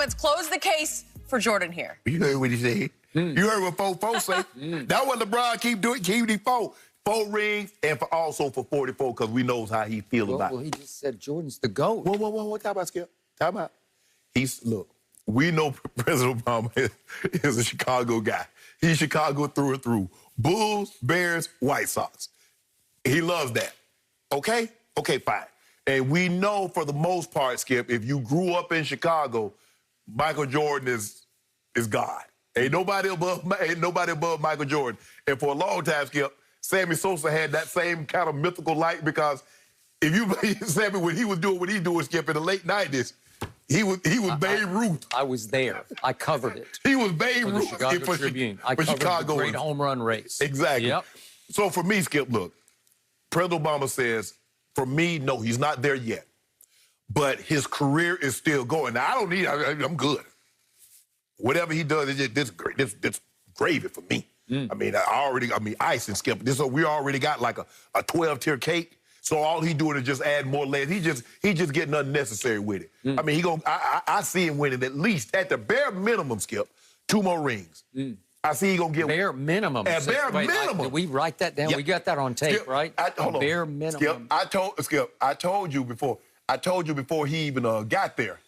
comments close the case for Jordan here. You heard what he said. You heard what Fo say. That's what LeBron keep doing. Keep these four rings, and also for 44 because we knows how he feels about it. Well, he just said Jordan's the GOAT. Whoa. Talk about Skip. Talk about. Look, we know President Obama is a Chicago guy. He's Chicago through and through. Bulls, Bears, White Sox. He loves that. Okay? Okay, fine. And we know for the most part, Skip, if you grew up in Chicago, Michael Jordan is God. Ain't nobody above Michael Jordan. And for a long time, Skip, Sammy Sosa had that same kind of mythical light because if you Sammy, when he was doing what he doing, Skip, in the late 90s, he was Babe Ruth. I was there. I covered it. He was Babe For the Ruth Chicago Tribune. I covered Chicago. The great home run race. Exactly. Yep. So for me, Skip, look, President Obama says, for me, no, he's not there yet. But his career is still going. Now, I'm good. Whatever he does, it's great. This gravy for me. I mean, ice and Skip. We already got like a 12-tier cake. So all he doing is just add more layers. He just getting unnecessary with it. I mean, I see him winning at least, at the bare minimum, Skip, 2 more rings. I see he gonna get bare minimum. Bare minimum. Did we write that down? Yeah. We got that on tape, Skip, right? Hold on. Bare minimum. Skip, I told you before. I told you before he even got there.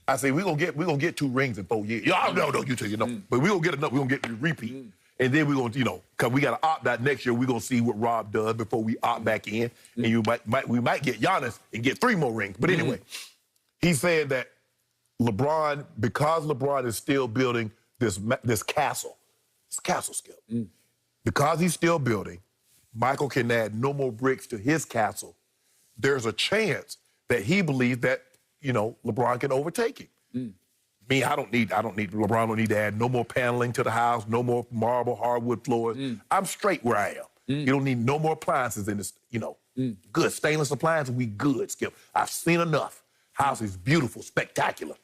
I said we gonna get 2 rings in 4 years. No, you tell you no. But we gonna get enough. We gonna get the repeat. And then we're going to, because we got to opt out next year, we're going to see what Rob does before we opt back in. And we might get Giannis and get 3 more rings. But anyway, he said that LeBron, because LeBron is still building this castle, Skip, because he's still building, Michael can add no more bricks to his castle. There's a chance that he believes that, LeBron can overtake him. Me, I don't need LeBron don't need to add no more paneling to the house, no more marble, hardwood floors. I'm straight where I am. You don't need no more appliances in this, good. Stainless appliances, we good, Skip. I've seen enough. House is beautiful, spectacular.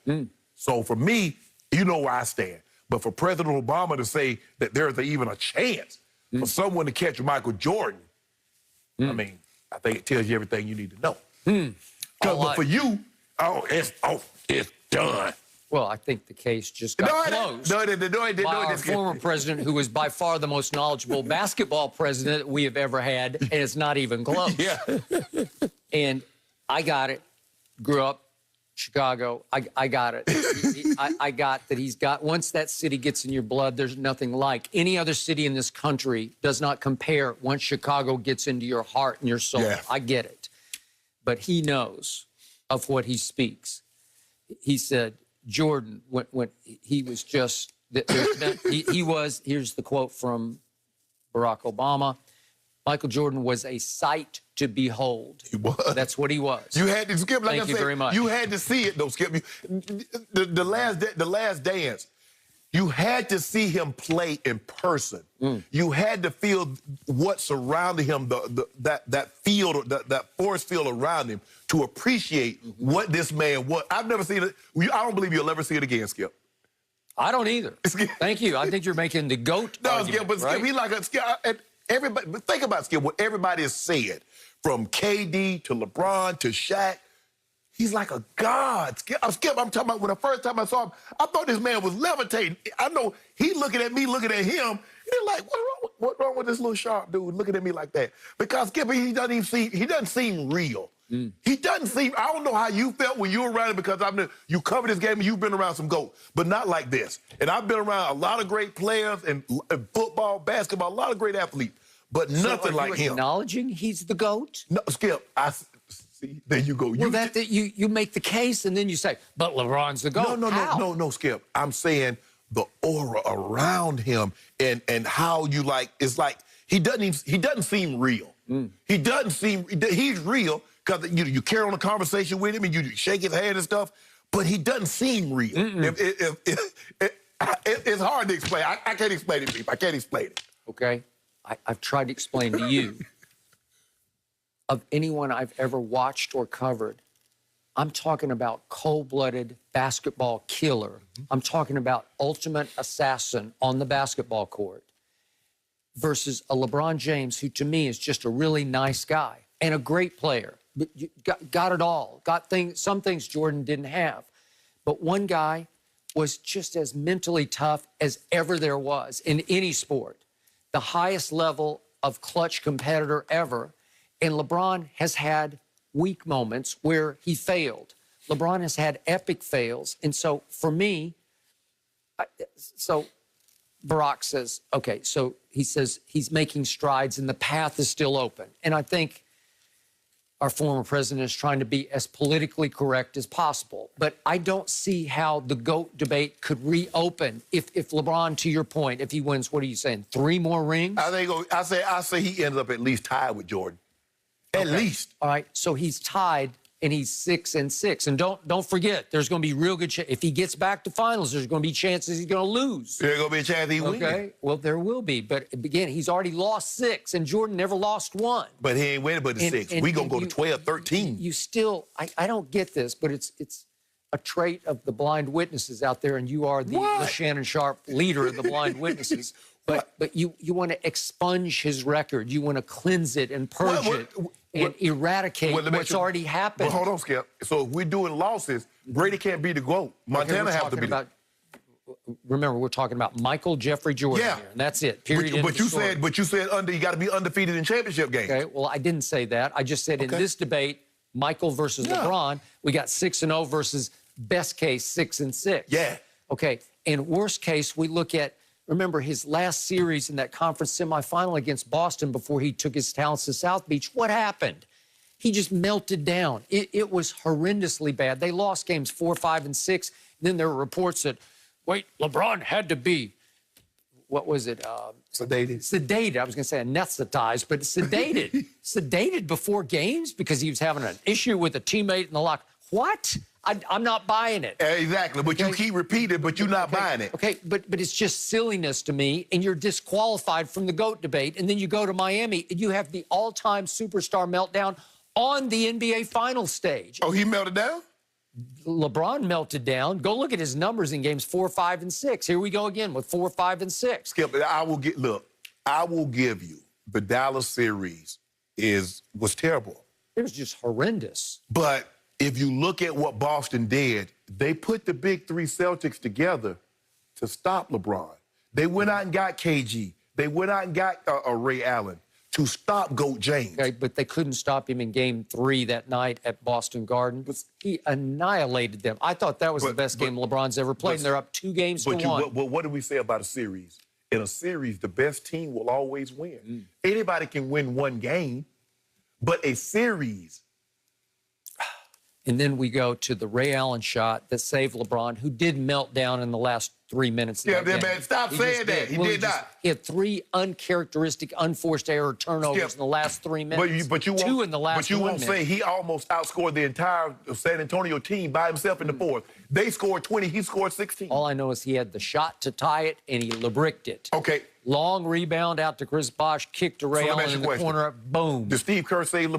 So for me, you know where I stand. But for President Obama to say that there's even a chance for someone to catch Michael Jordan, I mean, I think it tells you everything you need to know. But for you, it's done. Well, I think the case just got closed by our former president, who was by far the most knowledgeable basketball president we have ever had, and it's not even close. And I got it. Grew up Chicago. I got it. I got that he's got, once that city gets in your blood, there's nothing like. Any other city in this country does not compare once Chicago gets into your heart and your soul. Yeah. I get it. But he knows of what he speaks. He said, Jordan, when he was just, he was, here's the quote from Barack Obama, Michael Jordan was a sight to behold. He was. That's what he was. You had to, Skip, like Thank you very much. You had to see it, though, Skip. The last dance, you had to see him play in person. You had to feel what surrounded him, that field, that force field around him, to appreciate what this man was. I've never seen it. I don't believe you'll ever see it again, Skip. I don't either. Thank you. I think you're making the GOAT argument, Skip, but right? Skip, he's like a Skip. Everybody, but think about Skip. What everybody has said, from KD to LeBron to Shaq, he's like a god. Skip, I'm talking about when the first time I saw him, I thought this man was levitating. I know he looking at me, looking at him. They're like, what's wrong with this little sharp dude looking at me like that? Because Skip, he doesn't seem real. He doesn't seem, I don't know how you felt when you were around him, because you covered this game and you've been around some GOAT, but not like this. And I've been around a lot of great players in football, basketball, a lot of great athletes, but nothing like him. Acknowledging he's the GOAT? No, Skip, see, there you go. Well, you make the case and then you say, but LeBron's the GOAT. No, Skip. I'm saying the aura around him and how you it's like he doesn't seem real. He doesn't seem, he's real because you carry on a conversation with him and you shake his hand and stuff, but he doesn't seem real. It's hard to explain. I can't explain it, people. I can't explain it. Okay. I've tried to explain to you. Of anyone I've ever watched or covered, I'm talking about cold-blooded basketball killer. I'm talking about ultimate assassin on the basketball court versus a LeBron James, who to me is just a really nice guy and a great player. Got it all. Got some things Jordan didn't have. But one guy was just as mentally tough as ever there was in any sport. The highest level of clutch competitor ever. And LeBron has had weak moments where he failed. LeBron has had epic fails. And so for me, Barack says, okay, so he says he's making strides and the path is still open. And I think our former president is trying to be as politically correct as possible. But I don't see how the GOAT debate could reopen if LeBron, to your point, if he wins, what are you saying, 3 more rings? I say he ends up at least tied with Jordan. At least. All right, so he's tied and he's 6-6. And don't forget, there's going to be real good chance. If he gets back to finals, there's going to be chances he's going to lose. There's going to be a chance he wins. Okay, well, there will be. But again, he's already lost 6, and Jordan never lost 1. But he ain't winning but the 6. We're going to go to 12, 13. You still, I don't get this, but it's a trait of the blind witnesses out there, and you are the Shannon Sharp leader of the blind witnesses. But you want to expunge his record. You want to cleanse it and purge it and eradicate what's already happened. But hold on, Skip. So if we're doing losses, Brady can't be the GOAT. Montana has to be Remember, we're talking about Michael Jeffrey Jordan here, and that's it. Period. But you said you got to be undefeated in championship games. Okay, well, I didn't say that. I just said in this debate, Michael versus LeBron, we got 6-0 versus best case 6-6. Yeah. Okay, and worst case, we look at, remember his last series in that conference semifinal against Boston before he took his talents to South Beach. What happened? He just melted down. It was horrendously bad. They lost games 4, 5, and 6. Then there were reports that, wait, LeBron had to be, what was it? Sedated. Sedated. I was going to say anesthetized, but sedated. Sedated before games because he was having an issue with a teammate in the locker. What? I'm not buying it. Exactly, but you keep repeating, but you're not buying it. Okay, but it's just silliness to me, and you're disqualified from the GOAT debate, and then you go to Miami, and you have the all-time superstar meltdown on the NBA Finals stage. Oh, he melted down? LeBron melted down. Go look at his numbers in games 4, 5, and 6. Here we go again with 4, 5, and 6. Skip, I will give you the Dallas series was terrible. It was just horrendous. But if you look at what Boston did, they put the big 3 Celtics together to stop LeBron. They went out and got KG. They went out and got Ray Allen to stop GOAT James. Okay, but they couldn't stop him in game 3 that night at Boston Garden. He annihilated them. I thought that was the best game LeBron's ever played, and they're up 2 games to 1. But what do we say about a series? In a series, the best team will always win. Anybody can win 1 game, but a series... And then we go to the Ray Allen shot that saved LeBron, who did melt down in the last 3 minutes. Yeah, man, stop saying that. He did not. He had 3 uncharacteristic, unforced error turnovers in the last 3 minutes. But you won't, 2 in the last 1 minute. But you won't say he almost outscored the entire San Antonio team by himself in the 4th. They scored 20. He scored 16. All I know is he had the shot to tie it, and he LeBricked it. Okay. Long rebound out to Chris Bosh, kick to Ray Allen in the corner, boom. Did Steve Kerr save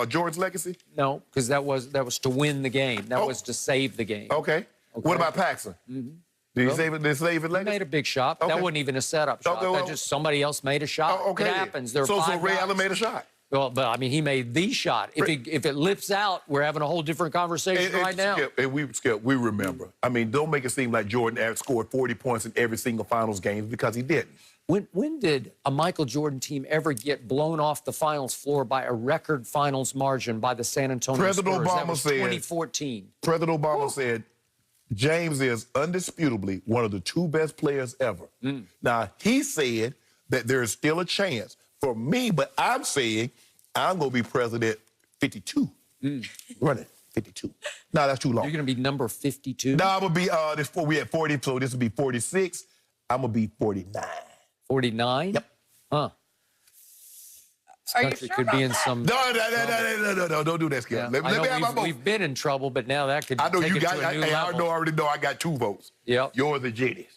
Jordan's legacy? No, because that was to win the game. That was to save the game. Okay. What about Paxson? Did he save his legacy? He made a big shot. That wasn't even a setup shot. That just somebody else made a shot. It happens. There are 5 so Ray guys. Allen made a shot. Well, but I mean, he made the shot. If it lips out, we're having a whole different conversation right now. We remember. I mean, don't make it seem like Jordan scored 40 points in every single finals game because he didn't. When did a Michael Jordan team ever get blown off the finals floor by a record finals margin by the San Antonio Spurs? President Obama that was 2014. President Obama said, James is undisputably one of the 2 best players ever. Now, he said that there is still a chance for me, but I'm saying I'm going to be president 52. Running 52. No, that's too long. You're going to be number 52? No, I'm going to be, we at 40, so this will be 46. I'm going to be 49. 49? Yep. Huh. This country could be in some... No, don't do that, Skip. Yeah. Let me have my vote. We've been in trouble, but now that could I know take you it got, to a new level. I already know I got 2 votes. Yep. Yours and Jenny's.